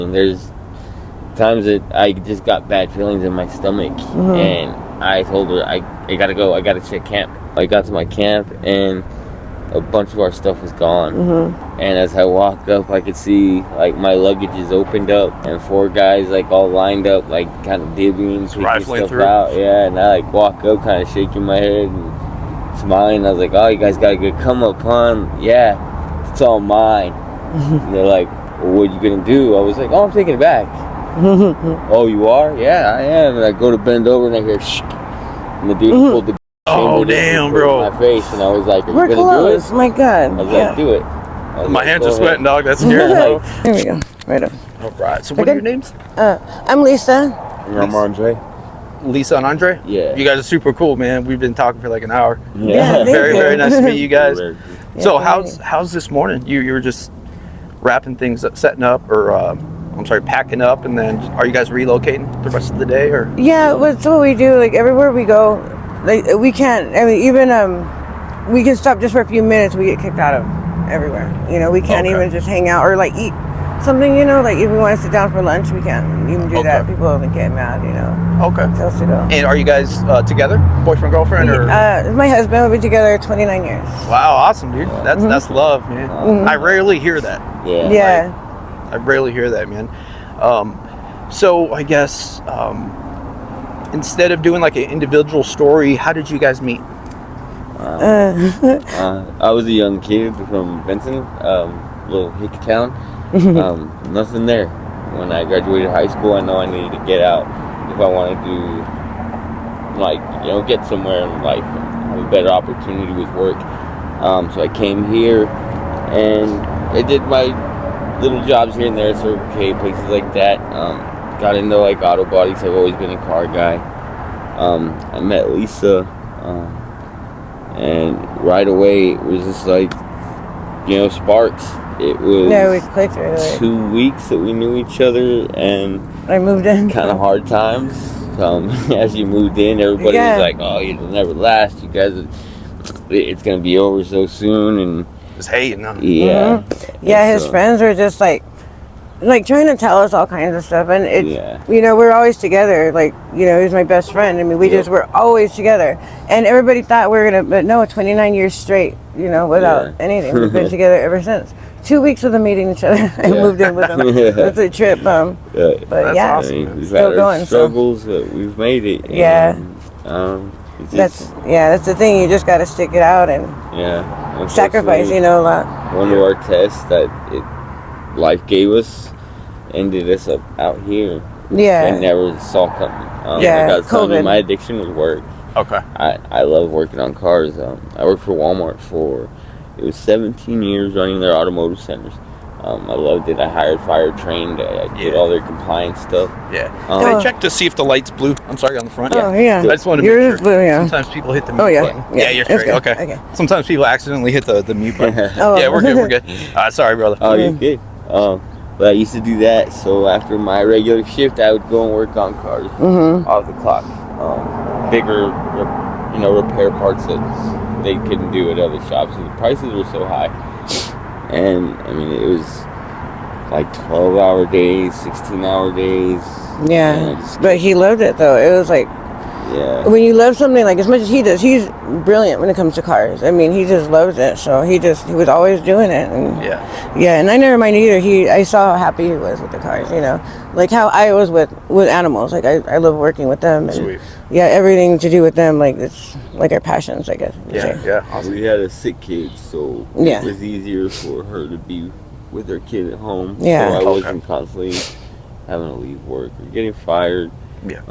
And there's times that I just got bad feelings in my stomach, and I told her, I gotta go, I gotta check camp. I got to my camp, and a bunch of our stuff was gone. And as I walked up, I could see, like, my luggage is opened up, and 4 guys, like, all lined up, like, kind of divvying, taking stuff through. out. Yeah, and I, like, walk up, kind of shaking my head and smiling. I was like, oh, you guys got a good come up, huh? Yeah, it's all mine. And they're like, well, what are you gonna do? I was like, oh, I'm taking it back. Oh, you are? Yeah, I am. And I go to bend over, and I hear shh, and the dude pulled the Oh, damn, bro. in my face, and I was like, are We're you gonna close. do it? My God. I was like, do it. My hands are sweating, dog. That's scary, bro. There we go. Right up. All right. So what are your names? I'm Lisa. I'm Andre. Lisa and Andre? Yeah. You guys are super cool, man. We've been talking for like an hour. Yeah, Very, very nice to meet you guys. Yeah, So how's this morning? You were just wrapping things up, setting up, or packing up, and then are you guys relocating the rest of the day, or? Yeah, that's what we do. Like everywhere we go, like we can't. I mean, even we can stop just for a few minutes. We get kicked out of everywhere. You know, we can't even just hang out or like eat something. You know, like if we want to sit down for lunch, we can't even do that. People get mad. You know. Okay. Tell us to go. And are you guys together, boyfriend, girlfriend, or? My husband. We've been together 29 years. Wow, awesome, dude. That's love, man. I rarely hear that. Yeah. I rarely hear that, man. So I guess instead of doing like an individual story, how did you guys meet? I was a young kid from Benson, little hick town. Nothing there. When I graduated high school, I know I needed to get out if I wanted to, like, you know, get somewhere in life, have a better opportunity with work. So I came here, and I did my little jobs here and there, so okay, places like that. Got into like auto bodies. I've always been a car guy. I met Lisa, and right away it was just like, you know, sparks. It was we clicked right away. 2 weeks that we knew each other, and I moved in. kind of hard times. As you moved in, everybody was like, "Oh, it'll never last. You guys, it's gonna be over so soon." And just hating on him. Yeah. Yeah, his friends were just like trying to tell us all kinds of stuff, and it's you know, we're always together. Like, you know, he's my best friend. I mean, we're always together, and everybody thought we were gonna, but no, 29 years straight, you know, without anything. We've been together ever since. 2 weeks of them meeting each other. I moved in with them. It's a trip, but yeah, awesome. We've still had going. Struggles, but we've made it. And, that's the thing. You just got to stick it out and sacrifice. You know, a lot. One of our tests that life gave us ended us up out here. Yeah, I never saw coming. I got something. My addiction was work. Okay. I love working on cars. I worked for Walmart for 17 years running their automotive centers. I loved it. I hired, fired, trained. I did all their compliance stuff. Yeah. Can I check to see if the light's blue? I'm sorry, on the front. Oh, yeah. I just wanted to make sure. Blue, yeah. Sometimes people hit the mute button. Yeah, you're straight. Okay. Sometimes people accidentally hit the mute button. Yeah, we're good. We're good. Sorry, brother. Oh, you're good. But I used to do that. So after my regular shift, I would go and work on cars off the clock. Bigger, repair parts that they couldn't do at other shops. So the prices were so high. And, I mean, it was like 12-hour days, 16-hour days. Yeah, but he loved it, though. It was like, when you love something, like, as much as he does, he's brilliant when it comes to cars. I mean, he just loves it. So he was always doing it. And and I never mind either. I saw how happy he was with the cars, you know. Like how I was with animals. Like, I love working with them. And, sweet. Yeah, everything to do with them, like, it's like our passions, I guess. Yeah. Awesome. We had a sick kid, so it was easier for her to be with her kid at home. Yeah. So I wasn't constantly having to leave work or getting fired. Yeah.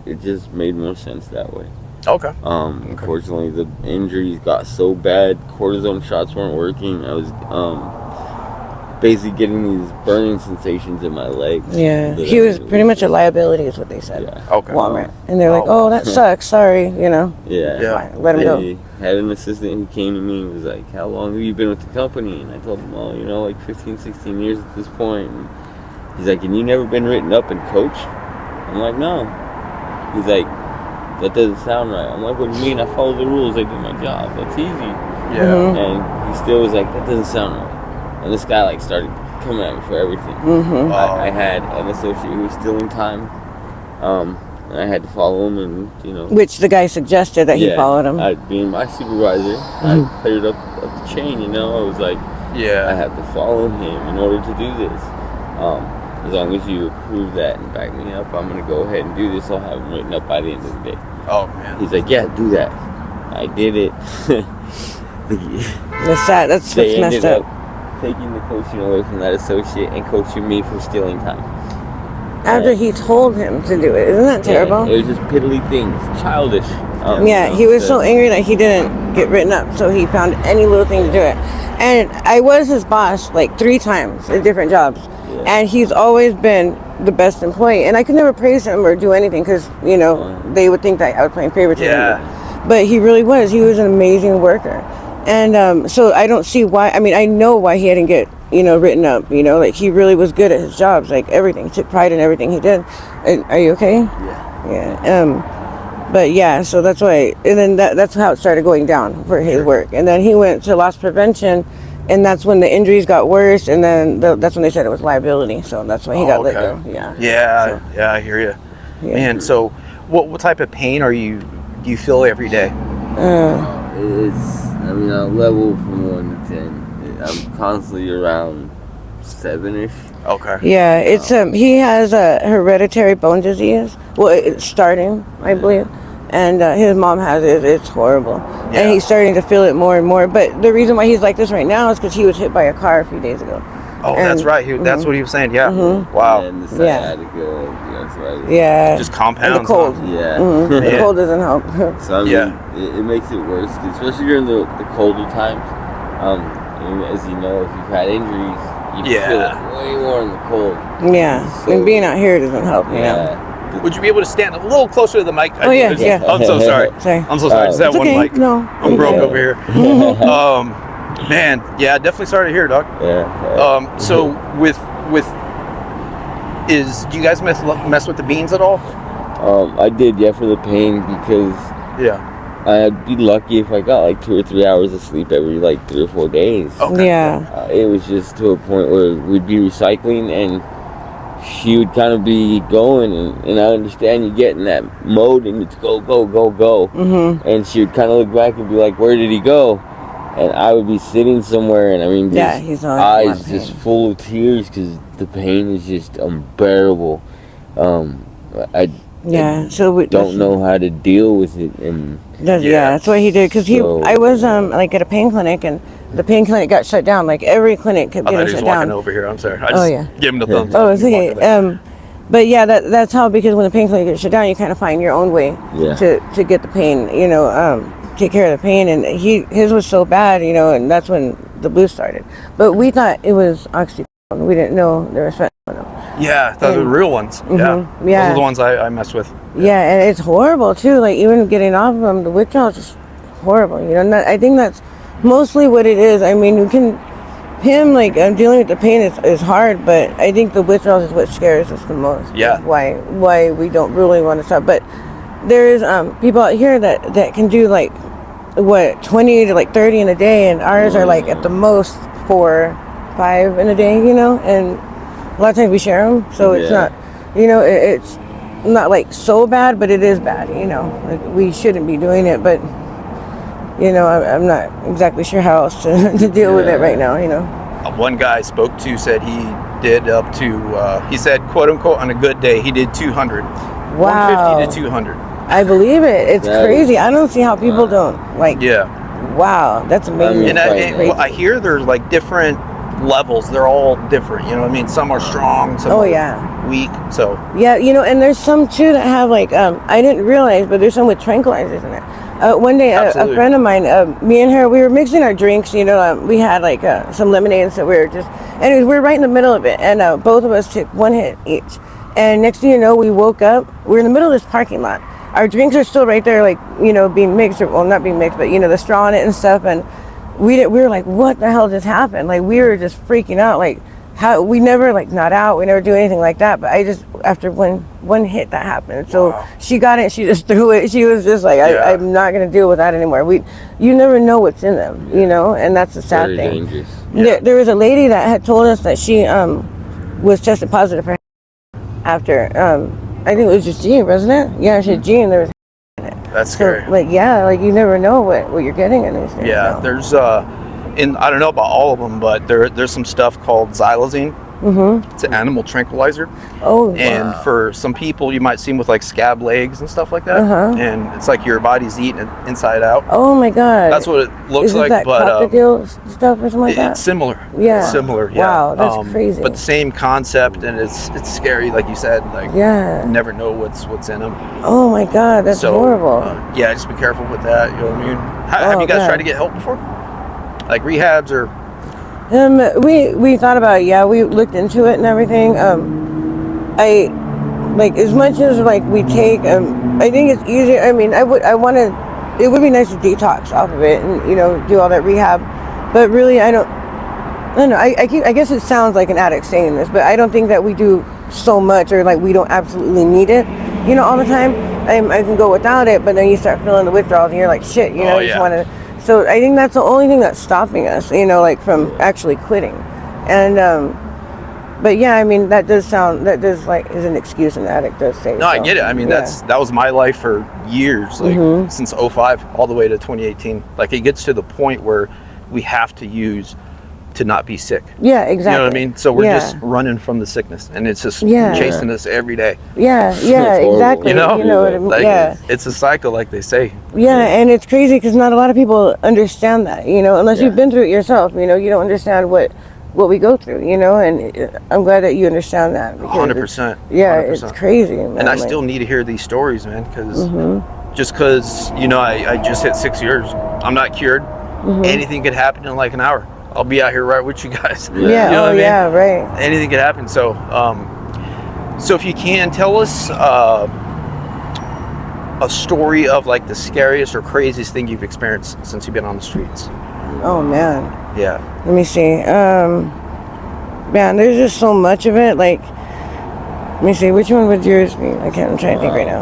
It just made more sense that way. Okay. Unfortunately, the injuries got so bad. Cortisone shots weren't working. I was basically getting these burning sensations in my legs. Yeah. He was pretty much a liability, is what they said. Yeah. Okay. Walmart. And they're like, oh, that sucks. Sorry, you know. Yeah. Let him go. Had an assistant who came to me and was like, how long have you been with the company? And I told him, well, like 15, 16 years at this point. And he's like, and you never been written up and coached? I'm like, no. He's like, that doesn't sound right. I'm like, what do you mean? I follow the rules. I do my job. That's easy. Yeah. And he still was like, that doesn't sound right. And this guy like started coming at me for everything. Mm-hmm. I had an associate who was stealing time. And I had to follow him, and Which the guy suggested that he followed him. Being my supervisor, I put it up the chain. I was like, I have to follow him in order to do this. As long as you approve that and back me up, I'm gonna go ahead and do this. I'll have him written up by the end of the day. Oh man. He's like, yeah, do that. I did it. That's sad. That's what's messed up. Taking the coaching away from that associate and coaching me for stealing time. After he told him to do it. Isn't that terrible? Yeah, it was just piddly things. Childish. He was so angry that he didn't get written up, so he found any little thing to do it. And I was his boss like 3 times in different jobs. Yeah. And he's always been the best employee. And I could never praise him or do anything because, they would think that I was playing favoritism. Yeah. But he really was. He was an amazing worker. And so I don't see why. I mean, I know why he didn't get, written up. Like he really was good at his jobs, like everything. He took pride in everything he did. Are you okay? Yeah. But yeah, so that's why. And then that's how it started going down for his work. And then he went to loss prevention, and that's when the injuries got worse. And then that's when they said it was liability. So that's why he got let go. Yeah, I hear you. Yeah. Man, so what type of pain do you feel every day? On a level from 1 to 10, I'm constantly around 7-ish. Okay. Yeah, it's he has a hereditary bone disease. Well, it's starting, I believe, and his mom has it. It's horrible, and he's starting to feel it more and more. But the reason why he's like this right now is because he was hit by a car a few days ago. Oh, that's right. That's what he was saying. Yeah. Mm-hmm. Wow. And the sciatica, just compounds. And the cold. The cold doesn't help. So it makes it worse, especially during the colder times. As you know, if you've had injuries, you feel it way more in the cold. Yeah, so, and being out here doesn't help. Would you be able to stand a little closer to the mic? Oh yeah. I'm so sorry. I'm so sorry. Just that one mic. No, I'm broke over here. Man, definitely sorry to hear, Doc. So do you guys mess with the beans at all? I did, for the pain, because I'd be lucky if I got like 2 or 3 hours of sleep every like 3 or 4 days. Okay. Yeah. It was just to a point where we'd be recycling and she would kind of be going, and I understand you get in that mode and it's go, go, go, go. Mm-hmm. And she would kind of look back and be like, where did he go? And I would be sitting somewhere, and his eyes just full of tears because the pain is just unbearable. I don't know how to deal with it, and that's what he did. Because I was like at a pain clinic, and the pain clinic got shut down. Like every clinic kept getting shut down. Walking over here. I'm sorry. I just give him the thumbs up. Oh, it's okay. But that's how, because when the pain clinic gets shut down, you kind of find your own way to get the pain. Take care of the pain, and his was so bad, and that's when the blues started. But we thought it was oxycodone. We didn't know there was fentanyl. Yeah, those are the real ones. Mm-hmm, Those are the ones I mess with. Yeah, and it's horrible too. Like even getting off of them, the withdrawal is just horrible. And I think that's mostly what it is. I mean, dealing with the pain is hard, but I think the withdrawal is what scares us the most. Yeah. Why we don't really want to stop, but there's people out here that can do like 20 to like 30 in a day, and ours are like at the most 4, 5 in a day, and a lot of times we share them, so it's not, it's not like so bad, but it is bad, like we shouldn't be doing it, but I'm not exactly sure how else to deal with it right now. One guy I spoke to said he did up to he said, quote unquote, on a good day he did 200. Wow. 150 to 200. I believe it. It's crazy. I don't see how people don't like. Yeah. Wow, that's amazing. And I hear there's like different levels. They're all different. Some are strong. Some are weak. So. Yeah, and there's some too that have like I didn't realize, but there's some with tranquilizers in it. One day, a friend of mine, me and her, we were mixing our drinks. We had like some lemonade, so we were anyways, we were right in the middle of it, and both of us took 1 hit each. And next thing you know, we woke up. We're in the middle of this parking lot. Our drinks are still right there, like, being mixed, or, well, not being mixed, but, the straw in it and stuff. And we were like, what the hell just happened? Like, we were just freaking out. Like, how we never like not out, we never do anything like that. But I just after one hit that happened, so she got it, she just threw it. She was just like, I'm not gonna deal with that anymore. You never know what's in them, you know, and that's the sad thing. Dangerous. There was a lady that had told us that she was tested positive for after I think it was just gene, wasn't it? Yeah, she had gene. There was in it. That's scary. So, like you never know what you're getting in these things. Yeah, so. There's I don't know about all of them, but there's some stuff called xylazine. Mm-hmm. It's an animal tranquilizer. Oh, and for some people, you might see them with like scab legs and stuff like that. And it's like your body's eating it inside out. Oh my God, that's what it looks like. That but crocodile stuff or something like that. It's similar. Yeah, it's similar. Yeah. Wow, that's crazy. But the same concept, and it's scary, like you said. Like you never know what's in them. Oh my God, that's horrible. Yeah, just be careful with that. You know what I mean? Have you guys tried to get help before? Like rehabs or? We thought about it. Yeah, we looked into it and everything. I like as much as like we take. I think it's easier. I mean, it would be nice to detox off of it and do all that rehab. But really, I don't know. I guess it sounds like an addict saying this, but I don't think that we do so much or like we don't absolutely need it. All the time. I can go without it, but then you start feeling the withdrawals and you're like, shit. You just want to. So I think that's the only thing that's stopping us, like from actually quitting. And, but yeah, I mean, that does like is an excuse an addict does say. No, I get it. I mean, that was my life for years, like since 2005 all the way to 2018. Like it gets to the point where we have to use to not be sick. Yeah, exactly. You know what I mean? So we're just running from the sickness and it's just chasing us every day. Yeah, exactly. You know what I mean? Like, it's a cycle, like they say. Yeah, and it's crazy because not a lot of people understand that, unless you've been through it yourself, you don't understand what we go through, and I'm glad that you understand that. 100%. Yeah, 100%. It's crazy, man. And I still need to hear these stories, man, because just because, I just hit 6 years, I'm not cured. Anything could happen in like an hour. I'll be out here right with you guys. Yeah, yeah, right. Anything could happen. So, so if you can tell us a story of like the scariest or craziest thing you've experienced since you've been on the streets. Oh man. Yeah. Let me see. Man, there's just so much of it. Like, let me see. Which one would yours be? I'm trying to think right now.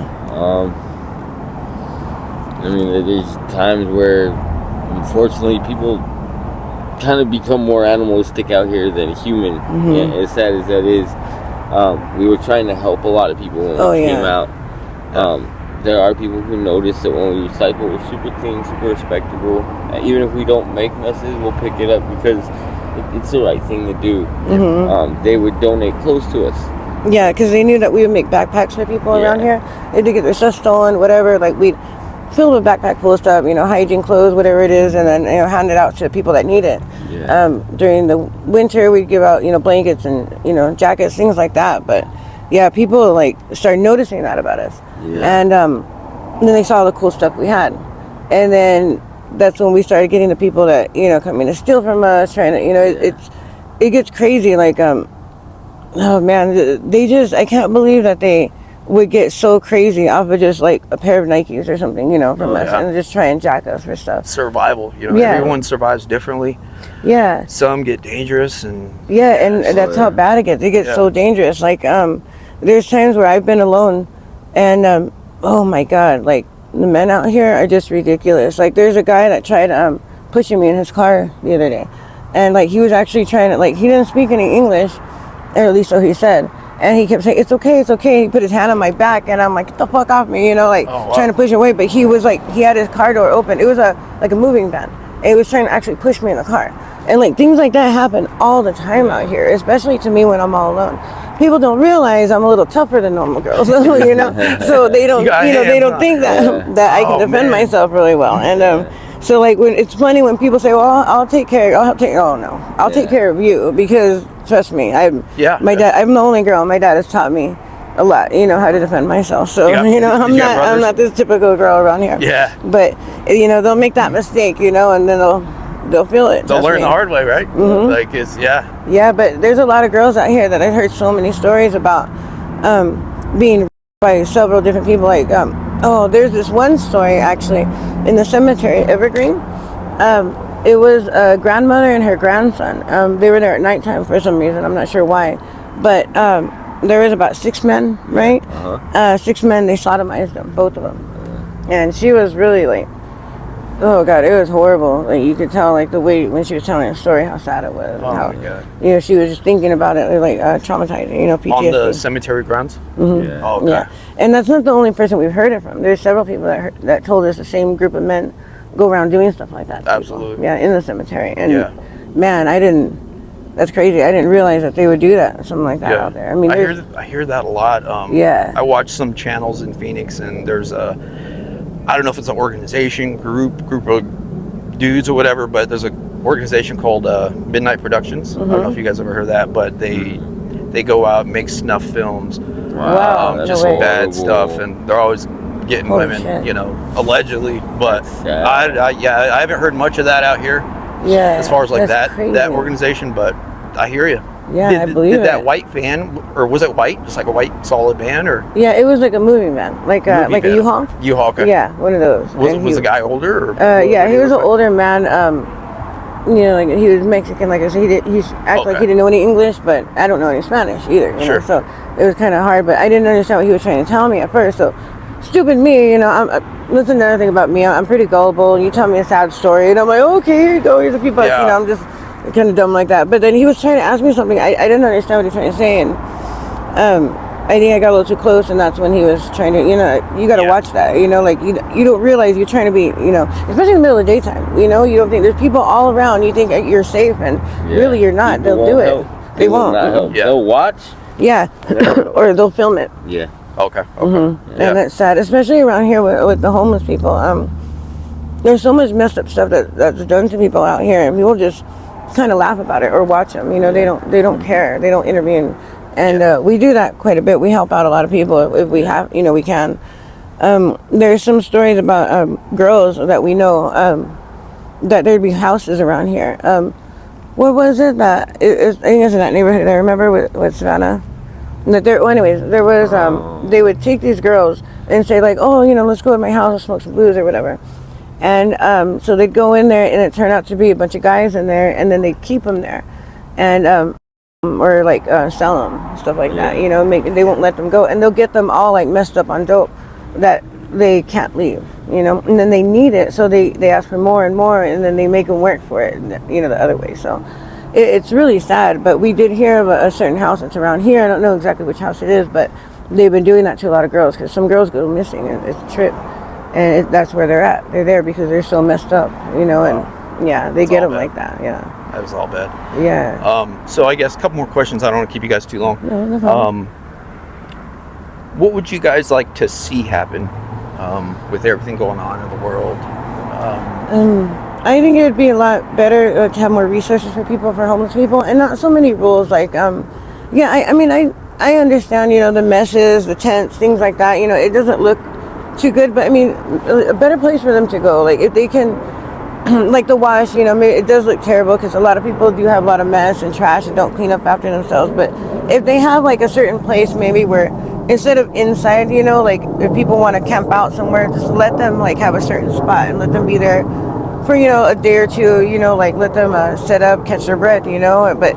I mean, there's times where, unfortunately, people kind of become more animalistic out here than human. And as sad as that is, we were trying to help a lot of people when we came out. There are people who notice that when we recycle, we're super clean, super respectable. Even if we don't make messes, we'll pick it up because it's the right thing to do. They would donate clothes to us. Yeah, because they knew that we would make backpacks for people around here. They did get their stuff stolen, whatever. Like we'd fill the backpack full of stuff, hygiene clothes, whatever it is, and then hand it out to people that need it. During the winter, we'd give out blankets and jackets, things like that. But yeah, people like started noticing that about us, and then they saw the cool stuff we had, and then that's when we started getting the people that coming to steal from us, trying to it gets crazy. Like oh man, I can't believe that they would get so crazy off of just like a pair of Nikes or something, from us, and just try and jack us for stuff. Survival, everyone survives differently. Yeah. Some get dangerous and. Yeah, and that's how bad it gets. It gets so dangerous. Like, there's times where I've been alone, and oh my God, like the men out here are just ridiculous. Like, there's a guy that tried pushing me in his car the other day, and like he was actually trying to he didn't speak any English, or at least so he said. And he kept saying, it's okay, it's okay. He put his hand on my back, and I'm like, get the fuck off me, trying to push away. But he was like, he had his car door open. It was a moving van. And he was trying to actually push me in the car. And like things like that happen all the time out here, especially to me when I'm all alone. People don't realize I'm a little tougher than normal girls, So they don't, they don't think that I can defend myself really well. And so like when it's funny when people say, well, I'll take care of you, because trust me, my dad, I'm the only girl. My dad has taught me a lot, how to defend myself. So, I'm not this typical girl around here. Yeah. But, they'll make that mistake, and then they'll feel it. They'll learn the hard way, right? Like it's, Yeah, but there's a lot of girls out here that I've heard so many stories about being raped by several different people. Like, there's this one story actually in the cemetery, Evergreen. It was a grandmother and her grandson. They were there at nighttime for some reason. I'm not sure why, but there was about 6 men, right? 6 men. They sodomized them, both of them, and she was really like, oh God, it was horrible. Like you could tell, like the way when she was telling the story, how sad it was. Oh how, my God. You know, she was just thinking about it, like traumatizing. You know, PTSD. On the cemetery grounds. Mm-hmm. Yeah. Oh, okay. Yeah, and that's not the only person we've heard it from. There's several people that told us the same group of men go around doing stuff like that. Absolutely. Yeah, in the cemetery. And man, that's crazy. I didn't realize that they would do that, something like that out there. I mean, I hear that a lot. I watch some channels in Phoenix, and there's I don't know if it's an organization, group of dudes or whatever, but there's an organization called Midnight Productions. I don't know if you guys ever heard of that, but they go out and make snuff films. Wow. Just bad stuff, and they're always getting women, shit. you know, allegedly. But I haven't heard much of that out here. Yeah. As far as like that crazy. That organization, but I hear you. Yeah, I believe Did that white van, or was it white, just like a white solid van, or? Yeah, it was like a moving van, like a U-Haul. U-Haul, okay. Yeah, one of those. Was the guy older? Yeah, he was an older man. You know, like he was Mexican, like I said. He acted like he didn't know any English, but I don't know any Spanish either. You know? So it was kind of hard, but I didn't understand what he was trying to tell me at first. So stupid me, you know. That's another thing about me. I'm pretty gullible. You tell me a sad story, and I'm like, okay, here you go. Here's a few bucks. You know, I'm just kind of dumb like that. But then he was trying to ask me something. I didn't understand what he was trying to say, and I think I got a little too close, and that's when he was trying to, you know, you got to watch that, you know, like you don't realize you're trying to be, you know, especially in the middle of the daytime, you know, you don't think there's people all around, you think you're safe, and really you're not. They'll do it. Help. They won't. They'll watch. Yeah, or they'll film it. Yeah. Okay. Mm-hmm. And that's sad, especially around here with the homeless people. There's so much messed up stuff that's done to people out here, and people just kind of laugh about it or watch them. You know, they don't care. They don't intervene, and we do that quite a bit. We help out a lot of people if we have, you know, we can. There's some stories about girls that we know that there'd be houses around here. What was it that I think it's in that neighborhood I remember with Savannah. That there was they would take these girls and say like, oh, you know, let's go to my house and smoke some booze or whatever, and so they'd go in there and it turned out to be a bunch of guys in there, and then they'd keep them there, and or like sell them, stuff like that, you know, they won't let them go, and they'll get them all like messed up on dope that they can't leave, you know, and then they need it, so they ask for more and more, and then they make them work for it, you know, the other way. So it's really sad, but we did hear of a certain house that's around here. I don't know exactly which house it is, but they've been doing that to a lot of girls, because some girls go missing, and it's a trip, and that's where they're at. They're there because they're so messed up, you know, and yeah, they get them like that. Yeah, that was all bad. Yeah. So I guess a couple more questions. I don't want to keep you guys too long. No problem. What would you guys like to see happen with everything going on in the world? I think it would be a lot better to have more resources for homeless people, and not so many rules. Like, I mean, I understand, you know, the messes, the tents, things like that. You know, it doesn't look too good, but I mean, a better place for them to go. Like, if they can, like the wash, you know, it does look terrible because a lot of people do have a lot of mess and trash and don't clean up after themselves. But if they have like a certain place, maybe where instead of inside, you know, like if people want to camp out somewhere, just let them like have a certain spot and let them be there for, you know, a day or two, you know, like let them set up, catch their breath, you know. But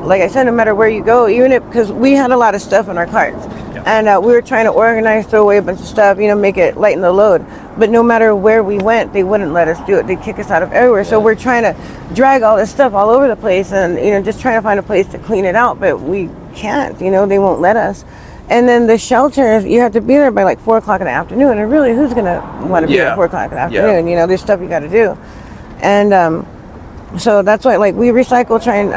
like I said, no matter where you go, even if, because we had a lot of stuff in our carts, and we were trying to organize, throw away a bunch of stuff, you know, make it lighten the load. But no matter where we went, they wouldn't let us do it. They'd kick us out of everywhere. So we're trying to drag all this stuff all over the place, and, you know, just trying to find a place to clean it out, but we can't, you know, they won't let us. And then the shelters, you have to be there by like 4 o'clock in the afternoon. And really, who's going to want to be there at 4 o'clock in the afternoon? You know, there's stuff you got to do. And so that's why, like, we recycle trying,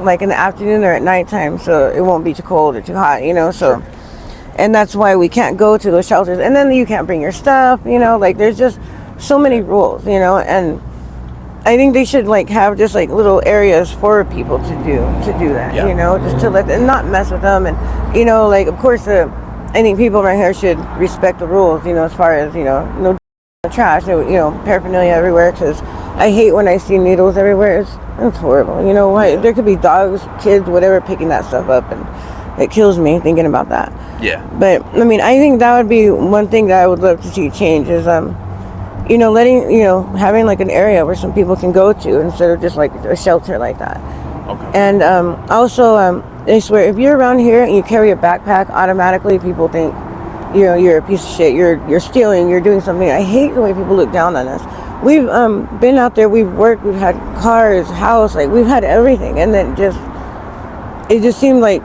like, in the afternoon or at nighttime, so it won't be too cold or too hot, you know. So, and that's why we can't go to those shelters. And then you can't bring your stuff, you know. Like, there's just so many rules, you know. And I think they should like have just like little areas for people to do that, you know, just to let them not mess with them. And, you know, like, of course, I think people around here should respect the rules, you know, as far as, you know, no trash, no, you know, paraphernalia everywhere, because I hate when I see needles everywhere. It's horrible, you know. Why there could be dogs, kids, whatever, picking that stuff up, and it kills me thinking about that. Yeah. But I mean, I think that would be one thing that I would love to see change is you know, having like an area where some people can go to instead of just like a shelter like that. Okay. And also, I swear, if you're around here and you carry a backpack, automatically people think, you know, you're a piece of shit. You're stealing. You're doing something. I hate the way people look down on us. We've been out there. We've worked. We've had cars, house. Like we've had everything, and then it just seemed like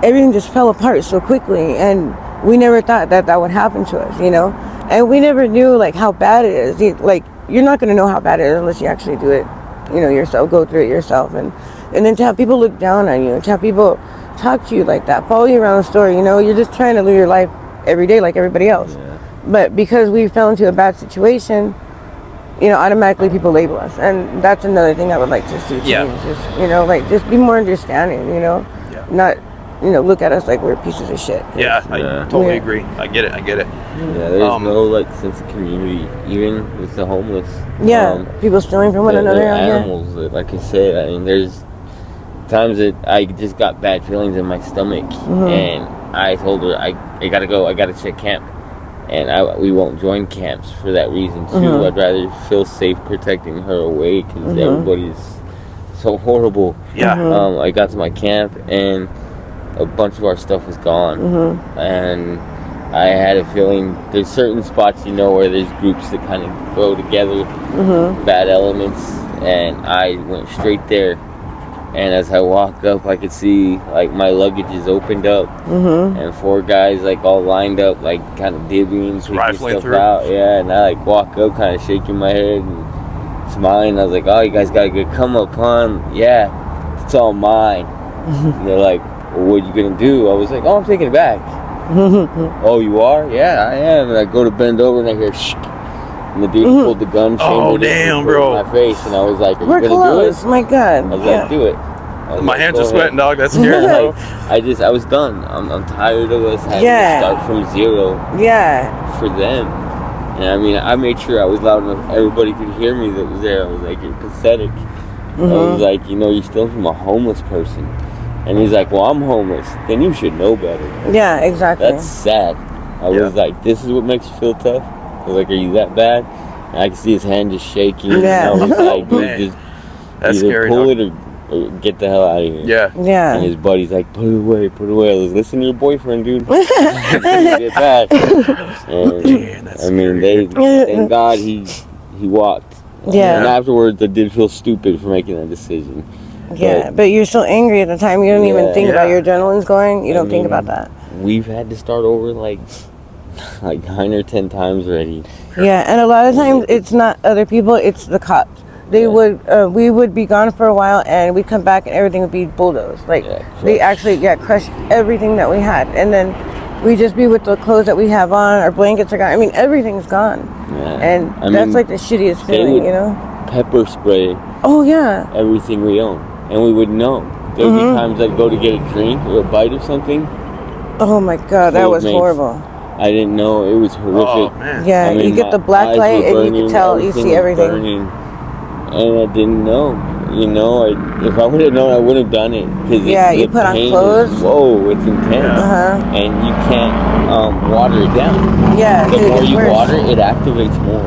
everything just fell apart so quickly, and we never thought that would happen to us, you know. And we never knew like how bad it is. Like you're not going to know how bad it is unless you actually do it, you know, yourself. Go through it yourself, and then to have people look down on you, to have people talk to you like that, follow you around the store, you know, you're just trying to live your life every day like everybody else. Yeah. But because we fell into a bad situation, you know, automatically people label us, and that's another thing I would like to see change. Yeah. Just, you know, like just be more understanding, you know, not, you know, look at us like we're pieces of shit. Yeah, I totally agree. I get it. Yeah, there's no like sense of community, even with the homeless. Yeah, people stealing from one another. Animals, like I said. I mean, there's times that I just got bad feelings in my stomach, and I told her I gotta go. I gotta check camp, and we won't join camps for that reason too. I'd rather feel safe protecting her away because everybody's so horrible. Yeah. I got to my camp and a bunch of our stuff was gone, and I had a feeling there's certain spots, you know, where there's groups that kind of go together, bad elements, and I went straight there. And as I walked up, I could see like my luggage is opened up, and 4 guys like all lined up, like kind of divvying, taking stuff through. Out. Yeah, and I like walk up, kind of shaking my head and smiling. I was like, "Oh, you guys got a good come up, huh?" Yeah, it's all mine. And they're like, well, "What are you gonna do?" I was like, "Oh, I'm taking it back." "Oh, you are?" "Yeah, I am." And I go to bend over and I hear shh. And the dude pulled the gun, oh damn, bro, in my face, and I was like, "Are We're you gonna close. do it?" My God. I was like, "Do it." My hands are sweating, dog. That's scary. Like, I was done. I'm tired of us having to start from zero. Yeah. For them. And I mean, I made sure I was loud enough everybody could hear me that was there. I was like, "You're pathetic." I was like, "You know, you're stealing from a homeless person." And he's like, "Well, I'm homeless. Then you should know better." Yeah, exactly. That's sad. I was like, "This is what makes you feel tough?" I was like, "Are you that bad?" And I could see his hand just shaking. Yeah. And I was like, "Dude, just that's either scary, pull it or get the hell out of here." Yeah. Yeah. And his buddy's like, put it away. I was, listen to your boyfriend, dude. Get back. And I mean, thank God he walked. Yeah. And afterwards, I did feel stupid for making that decision. Yeah, but you're so angry at the time. You don't even think about your adrenaline's going. You don't think about that. We've had to start over like 9 or 10 times already. Yeah, and a lot of times it's not other people, it's the cops. They would, we would be gone for a while, and we'd come back, and everything would be bulldozed. Like they actually crush everything that we had, and then we just be with the clothes that we have on. Our blankets are gone. I mean, everything's gone, and that's like the shittiest feeling, you know. Pepper spray. Oh yeah. Everything we own, and we would know. There'd be times I'd go to get a drink or a bite of something. Oh my God, that was horrible. I didn't know, it was horrific. Oh man. Yeah, I mean, you get the black light and you can tell, you see everything. Burning, and I didn't know. You know, if I would have known, I would have done it. Cause you put on clothes. Whoa, it's intense. And you can't water it down. Yeah, the more you water it, activates more.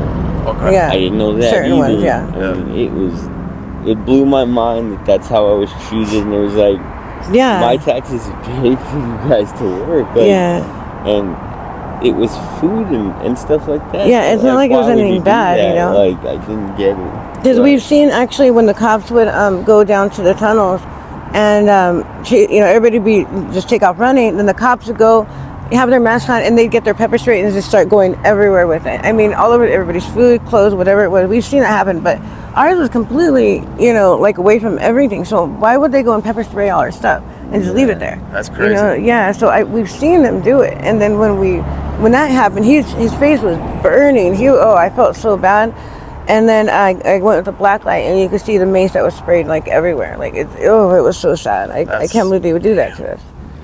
Okay. Yeah. I didn't know that Certain either. ones, yeah. I mean, it blew my mind that that's how I was treated. And it was like, my taxes are paid for you guys to work. Like, and it was food and stuff like that. Yeah, it's not like it was anything bad, you know? Like, I didn't get it. Because we've seen, actually, when the cops would go down to the tunnels and, you know, everybody just take off running, then the cops would go, have their mask on, and they'd get their pepper spray and just start going everywhere with it. I mean, all over everybody's food, clothes, whatever it was. We've seen that happen, but ours was completely, you know, like away from everything. So why would they go and pepper spray all our stuff and just leave it there? That's crazy. You know, so we've seen them do it. And then when that happened, his face was burning. I felt so bad. And then I went with the black light, and you could see the mace that was sprayed like everywhere. Like it was so sad. I can't believe they would do that to us.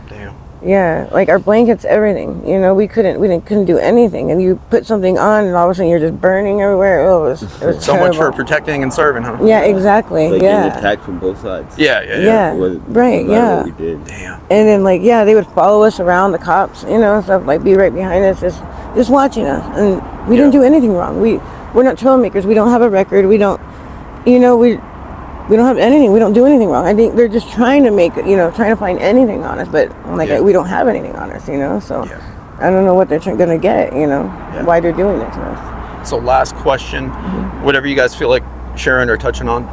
Damn. Yeah, like our blankets, everything. You know, we couldn't do anything. And you put something on, and all of a sudden you're just burning everywhere. It was so terrible. much for protecting and serving, huh? Yeah, exactly. It's like getting attacked from both sides. Yeah. Right. Yeah. What we did. Damn. And then they would follow us around, the cops, you know, stuff, like be right behind us, just watching us, and we didn't do anything wrong. we're not troublemakers. We don't have a record. We don't, we don't have anything. We don't do anything wrong. I think they're just trying to make, trying to find anything on us, but we don't have anything on us, so I don't know what they're going to get, why they're doing it to us. So last question, whatever you guys feel like sharing or touching on,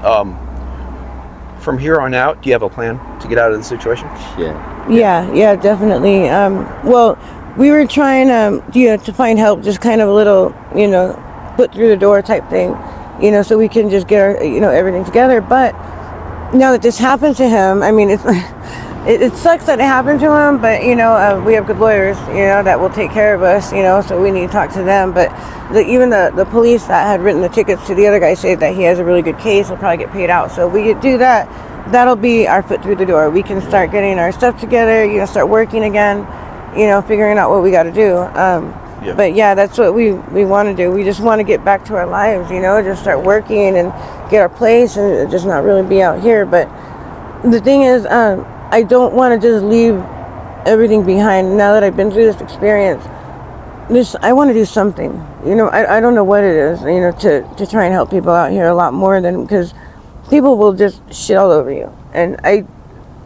from here on out, do you have a plan to get out of the situation? Yeah, definitely. Well, we were trying to find help, just kind of a little, put through the door type thing, so we can just get our, everything together. But now that this happened to him, I mean, it sucks that it happened to him, but we have good lawyers, that will take care of us, so we need to talk to them. But even the police that had written the tickets to the other guy say that he has a really good case, he'll probably get paid out. So we do that. That'll be our foot through the door. We can start getting our stuff together, start working again, figuring out what we got to do. But yeah, that's what we want to do. We just want to get back to our lives, just start working and get our place and just not really be out here. But the thing is, I don't want to just leave everything behind. Now that I've been through this experience, I want to do something. I don't know what it is, to try and help people out here a lot more than, because people will just shit all over you. And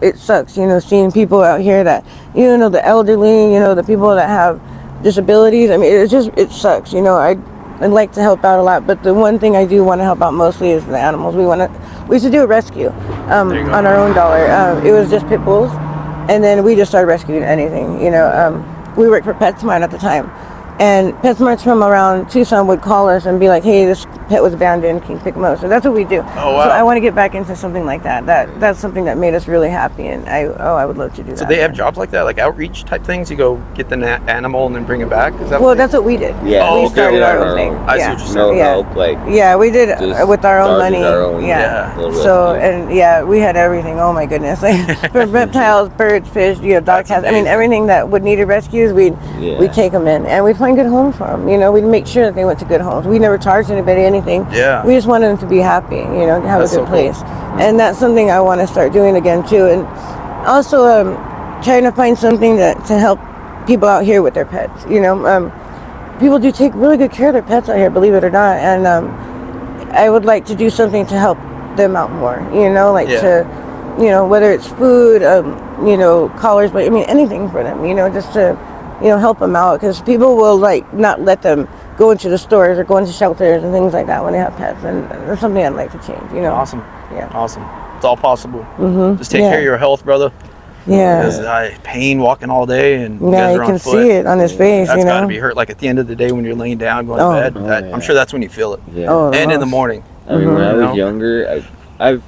it sucks, seeing people out here that, the elderly, the people that have disabilities. I mean, it sucks. I'd like to help out a lot, but the one thing I do want to help out mostly is the animals. We used to do a rescue on our own dollar. It was just pit bulls, and then we just started rescuing anything. We worked for PetSmart at the time, and PetSmarts from around Tucson would call us and be like, "Hey, this pet was abandoned. Can you pick them up?" So that's what we do. Oh, wow. So I want to get back into something like that. That's something that made us really happy, and I would love to do that. So they have jobs like that, like outreach type things? You go get the animal and then bring it back? Is that that's what we did. Yeah. We started our own thing. I see what you're saying. Help, yeah, we did with our own money. Our own, So, and we had everything. Oh my goodness. From reptiles, birds, fish, dog, cats. I mean, everything that would need rescues, we'd take them in, and we'd find good homes for them. We'd make sure that they went to good homes. We never charged anybody anything. Yeah. We just wanted them to be happy, have a good place. Cool. And that's something I want to start doing again too. And also trying to find something to help people out here with their pets. People do take really good care of their pets out here, believe it or not. And I would like to do something to help them out more, to, whether it's food, collars, but I mean, anything for them, just to, help them out, because people will not let them go into the stores or go into shelters and things like that when they have pets, and that's something I'd like to change. Awesome. Yeah. Awesome. It's all possible. Just take care of your health, brother. Yeah. Because pain walking all day, and you can see it on his face. That's got to be hurt. Like at the end of the day when you're laying down going to bed, I'm sure that's when you feel it. Yeah. And in the morning. I mean, when I was younger, I've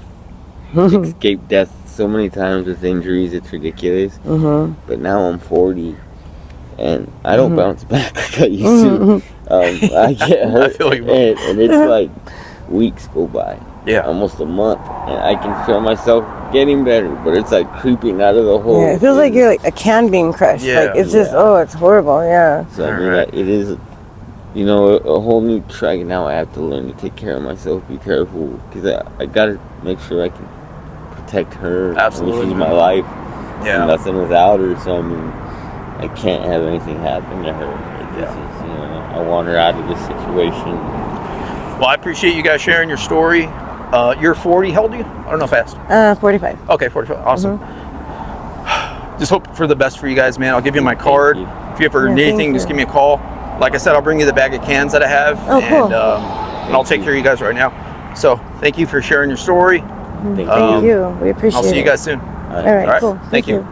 escaped death so many times with injuries. It's ridiculous. But now I'm 40. And I don't bounce back like I used to. I get hurt, I feel you, and it's like weeks go by. Yeah. Almost a month. And I can feel myself getting better, but it's like creeping out of the hole. Yeah, it feels like you're like a can being crushed. Yeah. It's just, it's horrible, yeah. So I mean, it is, a whole new track. Now I have to learn to take care of myself, be careful, because I got to make sure I can protect her. Absolutely. She's my life. Yeah. Nothing without her, so I mean, I can't have anything happen to her. I want her out of this situation. Well, I appreciate you guys sharing your story. You're 40. How old are you? I don't know if I asked. 45. Okay, 45. Awesome. Just hope for the best for you guys, man. I'll give you my card. If you ever need anything, just give me a call. Like I said, I'll bring you the bag of cans that I have. Oh, cool. And I'll take care of you guys right now. So thank you for sharing your story. Thank you. We appreciate it. I'll see you guys soon. All right, cool. Thank you.